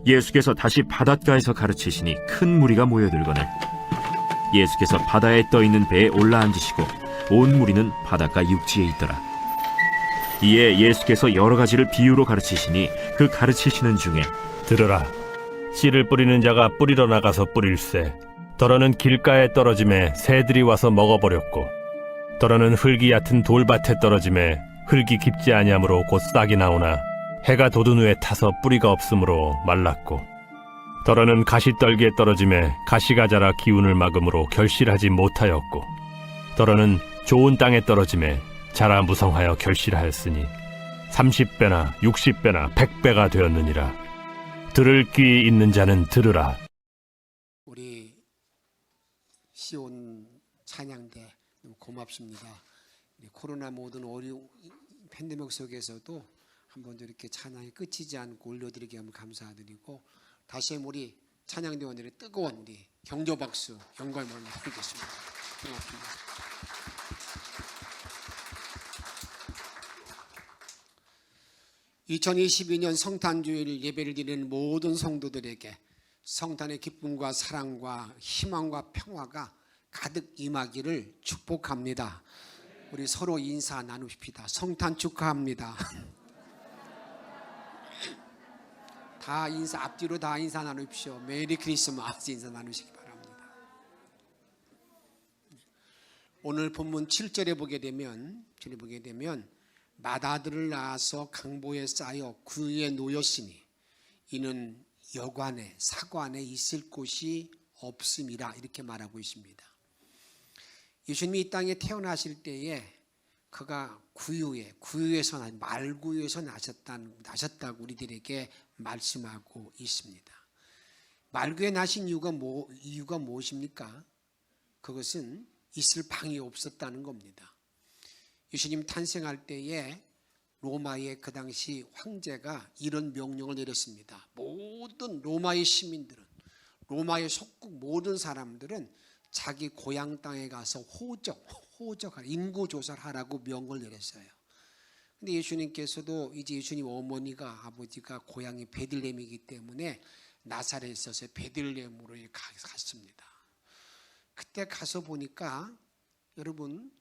예수께서 다시 바닷가에서 가르치시니 큰 무리가 모여들거늘 예수께서 바다에 떠있는 배에 올라앉으시고 온 무리는 바닷가 육지에 있더라. 이에 예수께서 여러 가지를 비유로 가르치시니 그 가르치시는 중에 들으라. 씨를 뿌리는 자가 뿌리러 나가서 뿌릴새 더러는 길가에 떨어짐에 새들이 와서 먹어버렸고 더러는 흙이 얕은 돌밭에 떨어짐에 흙이 깊지 아니하므로 곧 싹이 나오나 해가 돋은 후에 타서 뿌리가 없으므로 말랐고 더러는 가시떨기에 떨어짐에 가시가 자라 기운을 막음으로 결실하지 못하였고 더러는 좋은 땅에 떨어짐에 자라 무성하여 결실하였으니 30배나 60배나 100배가 되었느니라. 들을 귀 있는 자는 들으라. 우리 시온 찬양대 너무 고맙습니다. 코로나 모든 어려운 팬데믹 속에서도 한 번도 이렇게 찬양이 끝이지 않고 올려드리게 하면 감사드리고 다시 한번 우리 찬양대원들의 뜨거운 우리 경조 박수 영광을 드리겠습니다. 고맙습니다. (2022년) 성탄주일 예배를 드리는 모든 성도들에게 성탄의 기쁨과 사랑과 희망과 평화가 가득 임하기를 축복합니다. 우리 서로 인사 나누십시다. 성탄 축하합니다. 다 인사, 앞뒤로 다 인사 나누십시오. 메리 크리스마스 인사 나누시기 바랍니다. 오늘 본문 7절에 보게 되면 맏아들을 낳아서 강보에 쌓여 구유에 놓였으니 이는 여관에 사관에 있을 곳이 없음이라 이렇게 말하고 있습니다. 예수님이 이 땅에 태어나실 때에 그가 구유에서 말구유에서 나셨다고 우리들에게 말씀하고 있습니다. 말구에 나신 이유가 무엇입니까? 그것은 있을 방이 없었다는 겁니다. 예수님 탄생할 때에 로마의 그 당시 황제가 이런 명령을 내렸습니다. 모든 로마의 시민들은, 로마의 속국 모든 사람들은 자기 고향 땅에 가서 호적하라, 인구조사를 하라고 명을 내렸어요. 근데 예수님께서도 이제 예수님 아버지가 고향이 베들레헴이기 때문에 나사렛에서 베들레헴으로 갔습니다. 그때 가서 보니까 여러분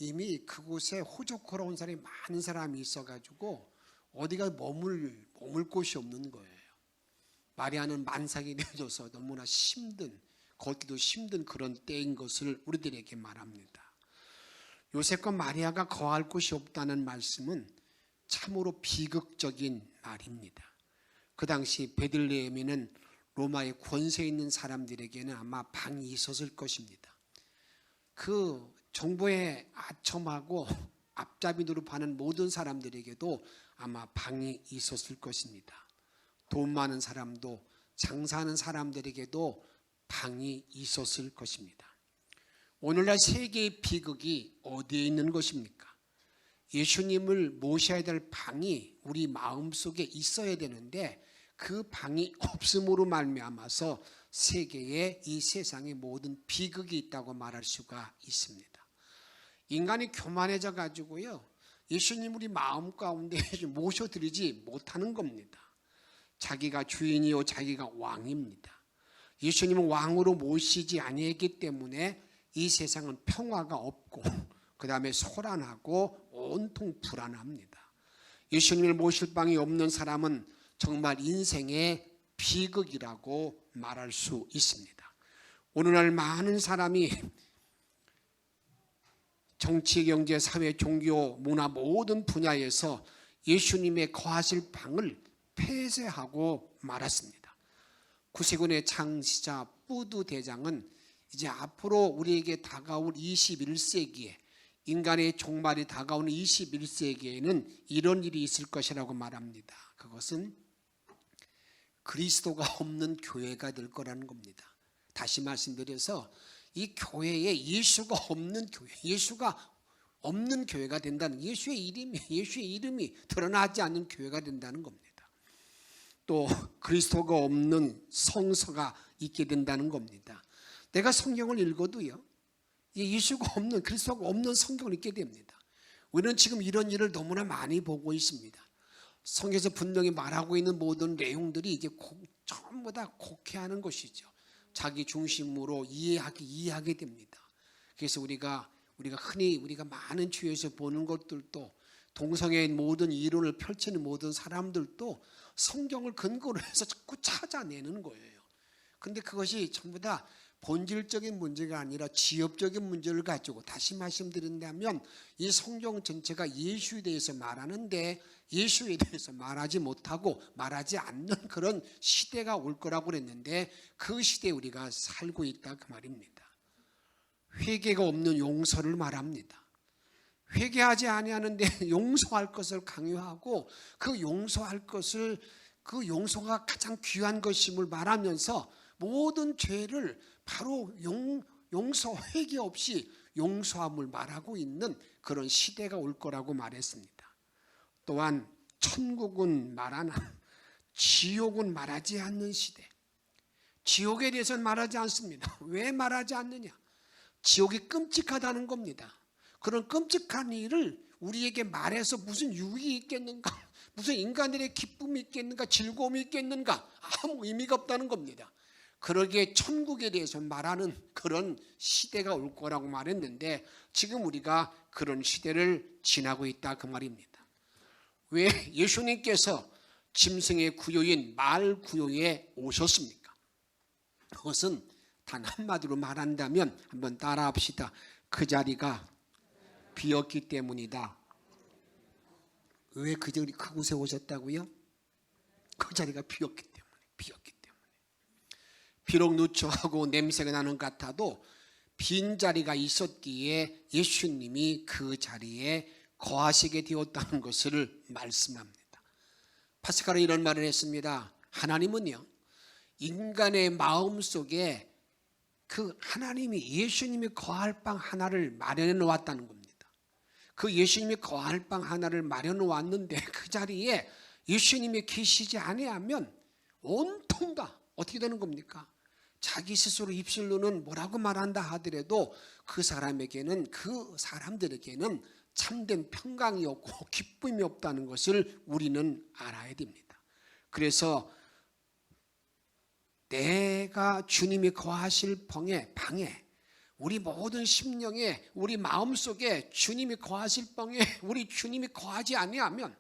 이미 그곳에 호적하러 온 사람이 많은 사람이 있어가지고 어디가 머물 곳이 없는 거예요. 마리아는 만삭이 되어져서 너무나 걷기도 힘든 그런 때인 것을 우리들에게 말합니다. 요셉과 마리아가 거할 곳이 없다는 말씀은 참으로 비극적인 말입니다. 그 당시 베들레헴에는 로마의 권세 있는 사람들에게는 아마 방이 있었을 것입니다. 그 정보에 아첨하고 앞잡이 노릇하는 모든 사람들에게도 아마 방이 있었을 것입니다. 돈 많은 사람도 장사하는 사람들에게도 방이 있었을 것입니다. 오늘날 세계의 비극이 어디에 있는 것입니까? 예수님을 모셔야 될 방이 우리 마음속에 있어야 되는데 그 방이 없음으로 말미암아서 세계에 이 세상의 모든 비극이 있다고 말할 수가 있습니다. 인간이 교만해져 가지고요 예수님 우리 마음 가운데 모셔드리지 못하는 겁니다. 자기가 주인이요 자기가 왕입니다. 예수님은 왕으로 모시지 아니했기 때문에 이 세상은 평화가 없고 그 다음에 소란하고 온통 불안합니다. 예수님을 모실 방이 없는 사람은 정말 인생의 비극이라고 말할 수 있습니다. 오늘날 많은 사람이 정치, 경제, 사회, 종교, 문화 모든 분야에서 예수님의 거하실 방을 폐쇄하고 말았습니다. 구세군의 창시자 뿌드 대장은 이제 앞으로 우리에게 다가올 21세기에 인간의 종말이 다가오는 21세기에는 이런 일이 있을 것이라고 말합니다. 그것은 그리스도가 없는 교회가 될 거라는 겁니다. 다시 말씀드려서 이 교회에 예수가 없는 교회, 예수가 없는 교회가 된다는 예수의 이름이 드러나지 않는 교회가 된다는 겁니다. 또 그리스도가 없는 성서가 있게 된다는 겁니다. 내가 성경을 읽어도요 예수가 없는 그리스도가 없는 성경을 읽게 됩니다. 우리는 지금 이런 일을 너무나 많이 보고 있습니다. 성경에서 분명히 말하고 있는 모든 내용들이 이게 전부 다 곡해하는 것이죠. 자기 중심으로 이해하게 됩니다. 그래서 우리가 흔히 우리가 많은 주에서 보는 것들도 동성애의 모든 이론을 펼치는 모든 사람들도 성경을 근거로 해서 자꾸 찾아내는 거예요. 근데 그것이 전부 다 본질적인 문제가 아니라 지엽적인 문제를 가지고, 다시 말씀드린다면 이 성경 전체가 예수에 대해서 말하는데 예수에 대해서 말하지 못하고 말하지 않는 그런 시대가 올 거라고 그랬는데, 그 시대에 우리가 살고 있다 그 말입니다. 회개가 없는 용서를 말합니다. 회개하지 아니하는데 용서할 것을 강요하고, 그 용서가 가장 귀한 것임을 말하면서 모든 죄를 바로 회개 없이 용서함을 말하고 있는 그런 시대가 올 거라고 말했습니다. 또한 천국은 말하나 지옥은 말하지 않는 시대. 지옥에 대해서는 말하지 않습니다. 왜 말하지 않느냐? 지옥이 끔찍하다는 겁니다. 그런 끔찍한 일을 우리에게 말해서 무슨 유익이 있겠는가? 무슨 인간들의 기쁨이 있겠는가? 즐거움이 있겠는가? 아무 의미가 없다는 겁니다. 그러기에 천국에 대해서 말하는 그런 시대가 올 거라고 말했는데, 지금 우리가 그런 시대를 지나고 있다 그 말입니다. 왜 예수님께서 짐승의 구유인 말 구유에 오셨습니까? 그것은 단 한마디로 말한다면, 한번 따라합시다. 그 자리가 비었기 때문이다. 왜 그곳에 오셨다고요? 그 자리가 비었기 때문에. 비록 누추하고 냄새가 나는 것 같아도 빈자리가 있었기에 예수님이 그 자리에 거하시게 되었다는 것을 말씀합니다. 파스칼은 이런 말을 했습니다. 하나님은요, 인간의 마음속에 그 하나님이 예수님이 거할 방 하나를 마련해 놓았다는 겁니다. 그 예수님이 거할 방 하나를 마련해 놓았는데, 그 자리에 예수님이 계시지 아니하면 온통 다 어떻게 되는 겁니까? 자기 스스로 입술로는 뭐라고 말한다 하더라도 그 사람들에게는 참된 평강이 없고 기쁨이 없다는 것을 우리는 알아야 됩니다. 그래서 내가 주님이 거하실 방에, 우리 모든 심령에, 우리 마음속에 주님이 거하실 방에 우리 주님이 거하지 아니하면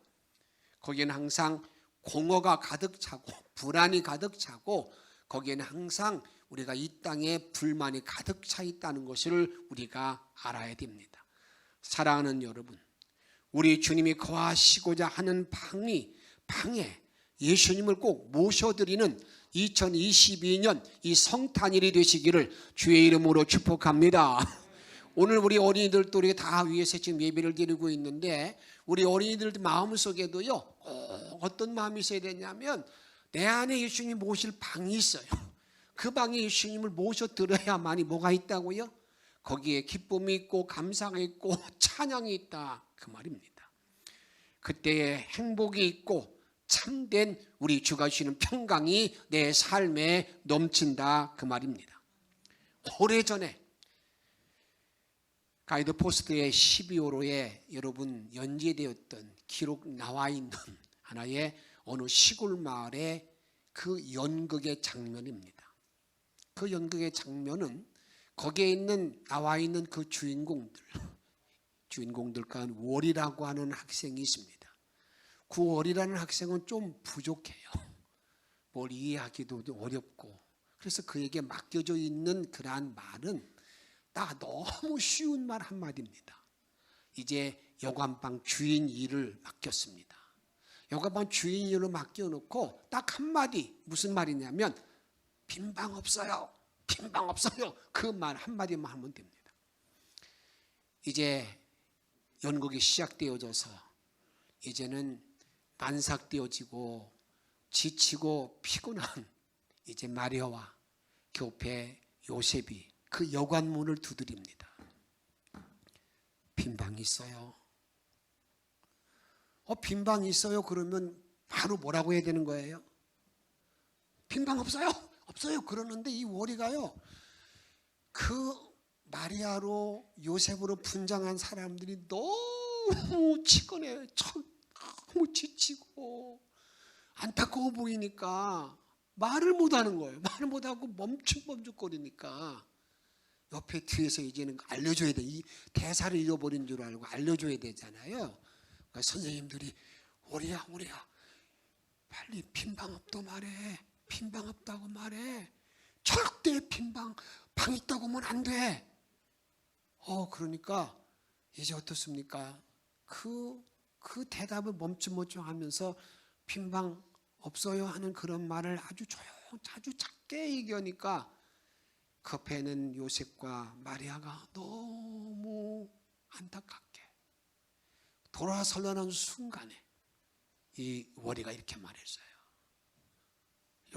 거기에는 항상 공허가 가득 차고 불안이 가득 차고, 거기에는 항상 우리가 이 땅에 불만이 가득 차 있다는 것을 우리가 알아야 됩니다. 사랑하는 여러분, 우리 주님이 거하시고자 하는 방에 예수님을 꼭 모셔드리는 2022년 이 성탄일이 되시기를 주의 이름으로 축복합니다. 오늘 우리 어린이들도 우리가 다 위에서 지금 예배를 드리고 있는데, 우리 어린이들 마음속에도요, 어떤 마음이 있어야 되냐면, 내 안에 예수님 모실 방이 있어요. 그 방에 예수님을 모셔드려야만이 뭐가 있다고요? 거기에 기쁨이 있고 감사가 있고 찬양이 있다 그 말입니다. 그때에 행복이 있고 참된 우리 주가 주시는 평강이 내 삶에 넘친다 그 말입니다. 오래전에 가이드포스트의 12호로에 여러분 연재되었던 기록 나와 있는 하나의 어느 시골 마을의 그 연극의 장면입니다. 그 연극의 장면은 거기에 나와 있는 그 주인공들 가운데 월이라고 하는 학생이 있습니다. 그 월이라는 학생은 좀 부족해요. 뭘 이해하기도 어렵고, 그래서 그에게 맡겨져 있는 그러한 말은 너무 쉬운 말 한마디입니다. 이제 여관방 주인 일을 맡겼습니다. 여관방 주인 일을 맡겨놓고 딱 한마디, 무슨 말이냐면 빈방 없어요. 빈방 없어요. 그 말 한마디만 하면 됩니다. 이제 연극이 시작되어져서 이제는 만삭되어지고 지치고 피곤한 이제 마리아와 교패 요셉이 그 여관문을 두드립니다. 빈방이 있어요. 빈방이 있어요. 그러면 바로 뭐라고 해야 되는 거예요? 빈방 없어요. 없어요. 그러는데 이 월이가요, 그 마리아로 요셉으로 분장한 사람들이 너무 치근해요. 너무 지치고 안타까워 보이니까 말을 못하는 거예요. 말을 못하고 멈춤멈춤거리니까 옆에 뒤에서 이제는 알려줘야 돼. 이 대사를 잃어버린 줄 알고 알려줘야 되잖아요. 그러니까 선생님들이 우리야 빨리 빈방 없다고 말해. 빈방 없다고 말해. 절대 빈방 방 있다고 하면 안 돼. 그러니까 이제 어떻습니까? 그 대답을 멈춤하면서 빈방 없어요 하는 그런 말을 아주 작게 얘기하니까 그 배는 요셉과 마리아가 너무 안타깝게 돌아서려는 순간에 이 워리가 이렇게 말했어요.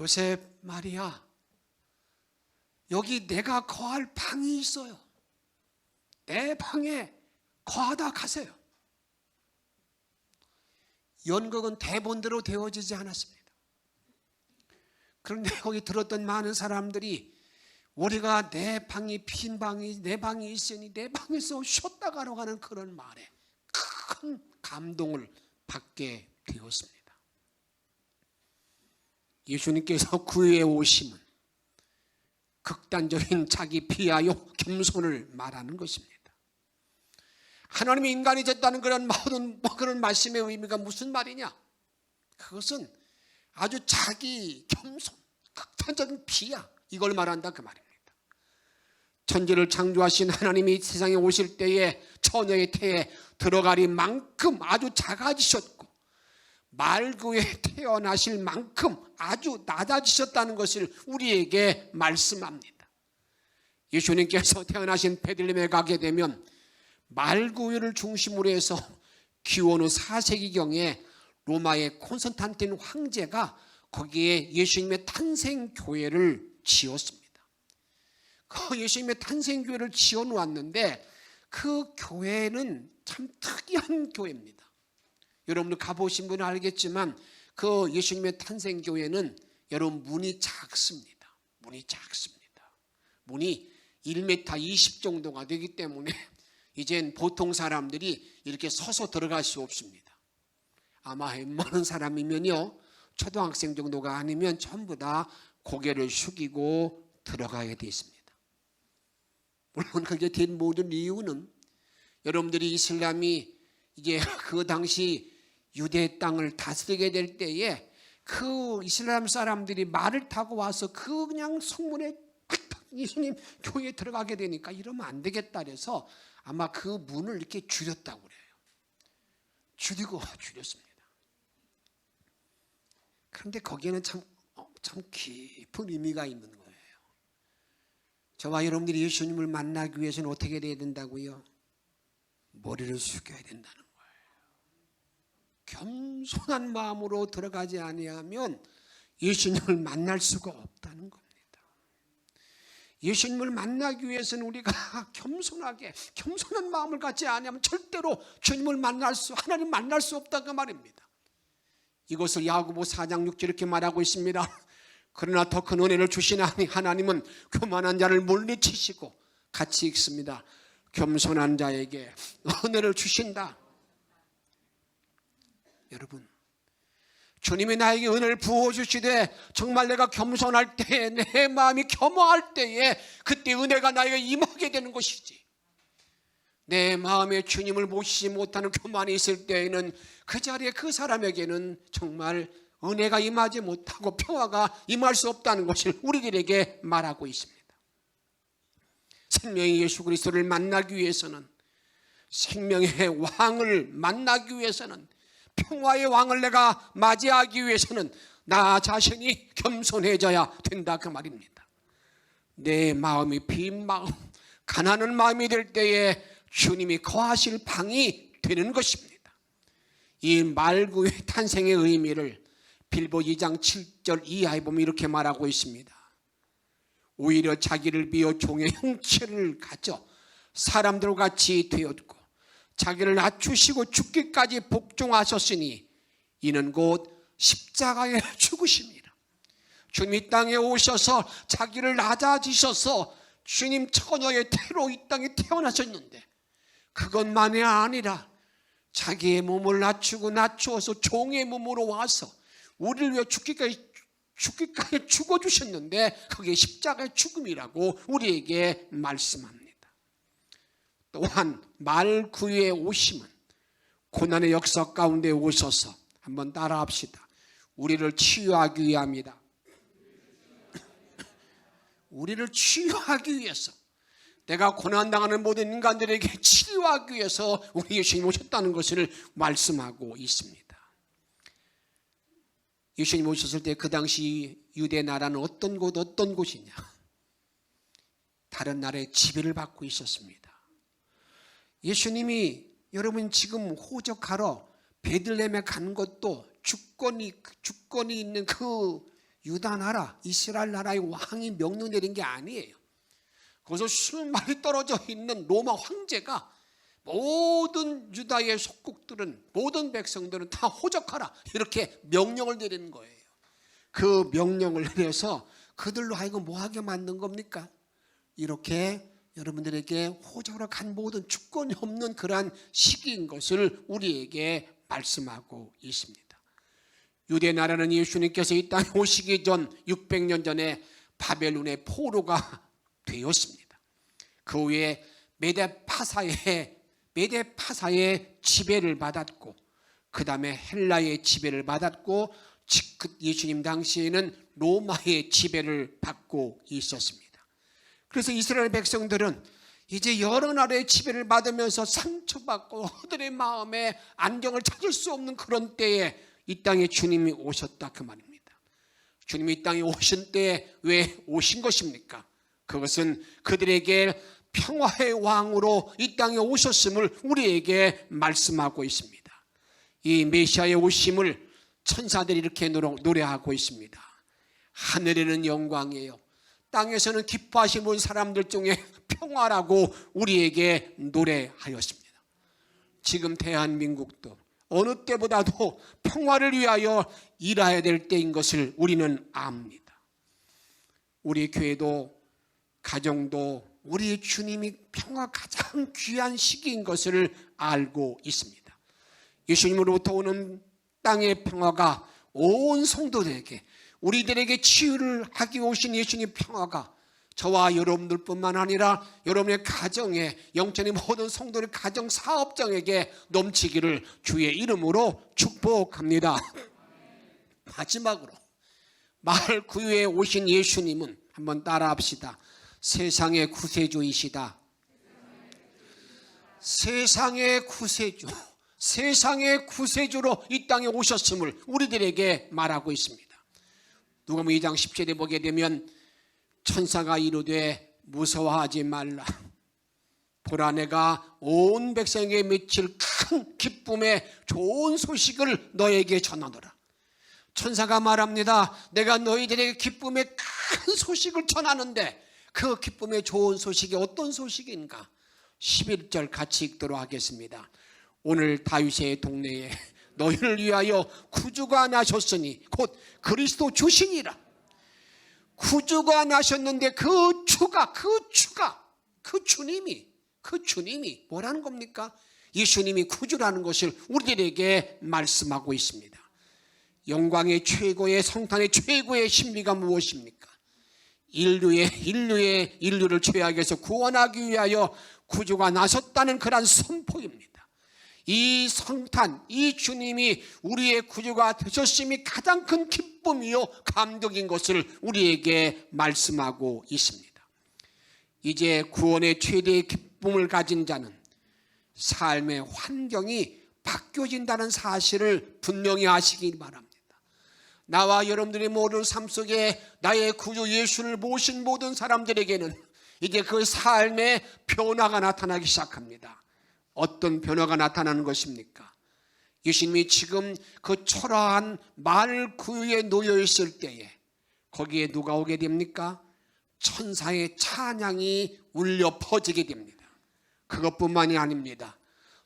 요셉, 마리아, 여기 내가 거할 방이 있어요. 내 방에 거하다 가세요. 연극은 대본대로 되어지지 않았습니다. 그런데 거기 들었던 많은 사람들이 우리가 내 방이 빈 방이 내 방이 있으니 내 방에서 쉬었다 가라고 하는 그런 말에 큰 감동을 받게 되었습니다. 예수님께서 구유에 오심은 극단적인 자기 비하여 겸손을 말하는 것입니다. 하나님이 인간이 됐다는 그런 모든 그런 말씀의 의미가 무슨 말이냐? 그것은 아주 자기 겸손, 극단적인 비하, 이걸 말한다 그 말입니다. 천지를 창조하신 하나님이 세상에 오실 때에 처녀의 태에 들어가리 만큼 아주 작아지셨고 말구에 태어나실 만큼 아주 낮아지셨다는 것을 우리에게 말씀합니다. 예수님께서 태어나신 베들레헴에 가게 되면 말구유를 중심으로 해서 기원 후 4세기경에 로마의 콘스탄틴 황제가 거기에 예수님의 탄생교회를 지었습니다. 그 예수님의 탄생교회를 지어놓았는데 그 교회는 참 특이한 교회입니다. 여러분들 가보신 분은 알겠지만 그 예수님의 탄생교회는 여러분 문이 작습니다. 문이 작습니다. 문이 1m 20 정도가 되기 때문에 이젠 보통 사람들이 이렇게 서서 들어갈 수 없습니다. 아마 웬만한 사람이면요 초등학생 정도가 아니면 전부 다 고개를 숙이고 들어가야 돼 있습니다. 물론 그게 된 모든 이유는 여러분들이 이슬람이 이제 그 당시 유대 땅을 다스리게 될 때에 그 이슬람 사람들이 말을 타고 와서 그냥 성문에 예수님 교회에 들어가게 되니까 이러면 안 되겠다 그래서 아마 그 문을 이렇게 줄였다고 그래요. 줄였습니다. 그런데 거기에는 참 깊은 의미가 있는 거예요. 저와 여러분들이 예수님을 만나기 위해서는 어떻게 돼야 된다고요? 머리를 숙여야 된다는 거예요. 겸손한 마음으로 들어가지 아니하면 예수님을 만날 수가 없다는 겁니다. 예수님을 만나기 위해서는 우리가 겸손한 마음을 갖지 않으면 절대로 주님을 하나님 만날 수 없다고 말입니다. 이것을 야고보 4장 6절 이렇게 말하고 있습니다. 그러나 더 큰 은혜를 주시나니 하나님은 교만한 자를 물리치시고 같이 읽습니다. 겸손한 자에게 은혜를 주신다. 여러분, 주님이 나에게 은혜를 부어주시되 정말 내가 겸손할 때에 내 마음이 겸허할 때에 그때 은혜가 나에게 임하게 되는 것이지, 내 마음에 주님을 모시지 못하는 교만이 있을 때에는 그 자리에 그 사람에게는 정말 은혜가 임하지 못하고 평화가 임할 수 없다는 것을 우리들에게 말하고 있습니다. 생명의 예수 그리스도를 만나기 위해서는, 생명의 왕을 만나기 위해서는, 평화의 왕을 내가 맞이하기 위해서는 나 자신이 겸손해져야 된다 그 말입니다. 내 마음이 빈 마음, 가난한 마음이 될 때에 주님이 거하실 방이 되는 것입니다. 이 말구의 탄생의 의미를 빌보 2장 7절 이하에 보면 이렇게 말하고 있습니다. 오히려 자기를 비워 종의 형체를 가져 사람들과 같이 되었고 자기를 낮추시고 죽기까지 복종하셨으니 이는 곧 십자가의 죽으심이라. 주님이 땅에 오셔서 자기를 낮아지셔서 주님 처녀의 태로 이 땅에 태어나셨는데 그것만이 아니라 자기의 몸을 낮추어서 종의 몸으로 와서 우리를 위해 죽기까지 죽어주셨는데 그게 십자가의 죽음이라고 우리에게 말씀합니다. 또한 말구유에 오심은 고난의 역사 가운데 오셔서 한번 따라합시다. 우리를 치유하기 위함이다. 우리를 치유하기 위해서, 내가 고난당하는 모든 인간들에게 치유하기 위해서 우리 예수님이 오셨다는 것을 말씀하고 있습니다. 예수님이 오셨을 때 그 당시 유대 나라는 어떤 곳이냐? 다른 나라의 지배를 받고 있었습니다. 예수님이 여러분 지금 호적하러 베들레헴에 간 것도 주권이 있는 그 유다 나라, 이스라엘 나라의 왕이 명령 내린 게 아니에요. 거기서 수많이 떨어져 있는 로마 황제가 모든 유다의 속국들은, 모든 백성들은 다 호적하라 이렇게 명령을 내리는 거예요. 그 명령을 내려서 그들로 하여금 뭐하게 만든 겁니까? 이렇게 여러분들에게 호적으로 간 모든 주권이 없는 그러한 시기인 것을 우리에게 말씀하고 있습니다. 유대 나라는 예수님께서 이 땅에 오시기 전 600년 전에 바벨론의 포로가 되었습니다. 그 후에 메데파사의 지배를 받았고, 그 다음에 헬라의 지배를 받았고, 예수님 당시에는 로마의 지배를 받고 있었습니다. 그래서 이스라엘 백성들은 이제 여러 나라의 지배를 받으면서 상처받고 그들의 마음에 안정을 찾을 수 없는 그런 때에 이 땅에 주님이 오셨다 그 말입니다. 주님이 이 땅에 오신 때에 왜 오신 것입니까? 그것은 그들에게 평화의 왕으로 이 땅에 오셨음을 우리에게 말씀하고 있습니다. 이 메시아의 오심을 천사들이 이렇게 노래하고 있습니다. 하늘에는 영광이에요, 땅에서는 기뻐하시는 사람들 중에 평화라고 우리에게 노래하였습니다. 지금 대한민국도 어느 때보다도 평화를 위하여 일해야 될 때인 것을 우리는 압니다. 우리 교회도 가정도 우리 주님이 평화 가장 귀한 시기인 것을 알고 있습니다. 예수님으로부터 오는 땅의 평화가 온 성도들에게, 우리들에게 치유를 하기 오신 예수님의 평화가 저와 여러분들뿐만 아니라 여러분의 가정에, 영적인 모든 성도의 가정 사업장에게 넘치기를 주의 이름으로 축복합니다. 마지막으로 말 구유에 오신 예수님은 한번 따라합시다. 세상의 구세주이시다. 세상의 구세주, 세상의 구세주로 이 땅에 오셨음을 우리들에게 말하고 있습니다. 누가복음 2장 10절에 보게 되면 천사가 이르되 무서워하지 말라. 보라, 내가 온 백성에게 미칠 큰 기쁨의 좋은 소식을 너에게 전하노라. 천사가 말합니다. 내가 너희들에게 기쁨의 큰 소식을 전하는데 그 기쁨의 좋은 소식이 어떤 소식인가? 11절 같이 읽도록 하겠습니다. 오늘 다윗의 동네에 너희를 위하여 구주가 나셨으니 곧 그리스도 주시니라. 구주가 나셨는데 그 주님이 뭐라는 겁니까? 예수님이 구주라는 것을 우리들에게 말씀하고 있습니다. 영광의 최고의 성탄의 최고의 신비가 무엇입니까? 인류를 죄악에서 구원하기 위하여 구주가 나섰다는 그런 선포입니다. 이 성탄, 이 주님이 우리의 구주가 되셨음이 가장 큰 기쁨이요 감격인 것을 우리에게 말씀하고 있습니다. 이제 구원의 최대의 기쁨을 가진 자는 삶의 환경이 바뀌어진다는 사실을 분명히 아시기 바랍니다. 나와 여러분들의 모든 삶 속에 나의 구주 예수를 모신 모든 사람들에게는 이제 그 삶의 변화가 나타나기 시작합니다. 어떤 변화가 나타나는 것입니까? 예수님이 지금 그 초라한 말 구유에 놓여 있을 때에 거기에 누가 오게 됩니까? 천사의 찬양이 울려 퍼지게 됩니다. 그것뿐만이 아닙니다.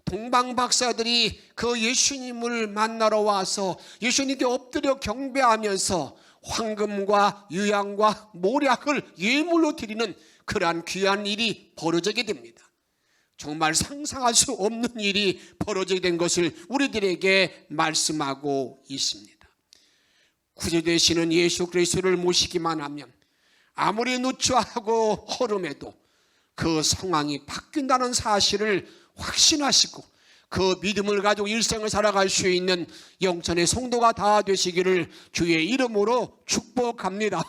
동방 박사들이 그 예수님을 만나러 와서 예수님께 엎드려 경배하면서 황금과 유향과 모략을 예물로 드리는 그러한 귀한 일이 벌어지게 됩니다. 정말 상상할 수 없는 일이 벌어지게 된 것을 우리들에게 말씀하고 있습니다. 구주되시는 예수 그리스도를 모시기만 하면 아무리 누추하고 허름해도 그 상황이 바뀐다는 사실을 확신하시고 그 믿음을 가지고 일생을 살아갈 수 있는 영천의 성도가 다 되시기를 주의 이름으로 축복합니다.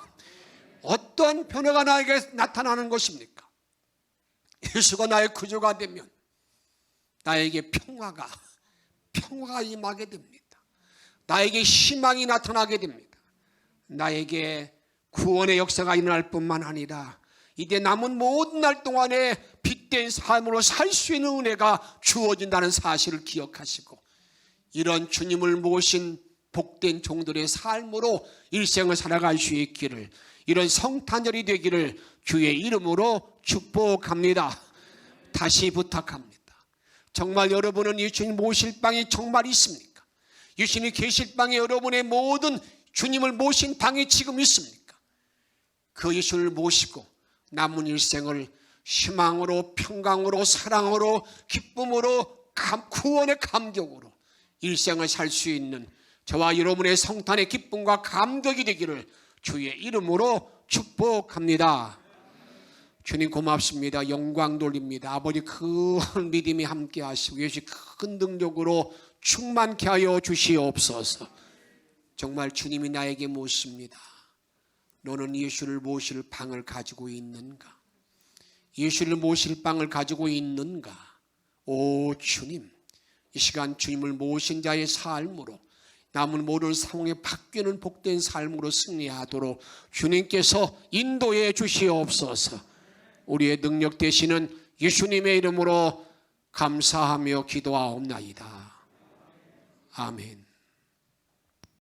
어떠한 변화가 나에게 나타나는 것입니까? 예수가 나의 구주가 되면 나에게 평화가 임하게 됩니다. 나에게 희망이 나타나게 됩니다. 나에게 구원의 역사가 일어날 뿐만 아니라 이제 남은 모든 날 동안에 빛된 삶으로 살 수 있는 은혜가 주어진다는 사실을 기억하시고 이런 주님을 모신 복된 종들의 삶으로 일생을 살아갈 수 있기를, 이런 성탄절이 되기를 주의 이름으로 축복합니다. 다시 부탁합니다. 정말 여러분은 예수님 모실 방이 정말 있습니까? 예수님이 계실 방에 여러분의 모든 주님을 모신 방이 지금 있습니까? 그 예수를 모시고 남은 일생을 희망으로, 평강으로, 사랑으로, 기쁨으로, 구원의 감격으로 일생을 살 수 있는 저와 여러분의 성탄의 기쁨과 감격이 되기를 주의 이름으로 축복합니다. 주님 고맙습니다. 영광 돌립니다. 아버지 큰 믿음이 함께 하시고 예수 큰 능력으로 충만케 하여 주시옵소서. 정말 주님이 나에게 묻습니다. 너는 예수를 모실 방을 가지고 있는가? 예수를 모실 방을 가지고 있는가? 오 주님, 이 시간 주님을 모신 자의 삶으로 남은 모든 상황에 바뀌는 복된 삶으로 승리하도록 주님께서 인도해 주시옵소서. 우리의 능력 되시는 예수님의 이름으로 감사하며 기도하옵나이다. 아멘.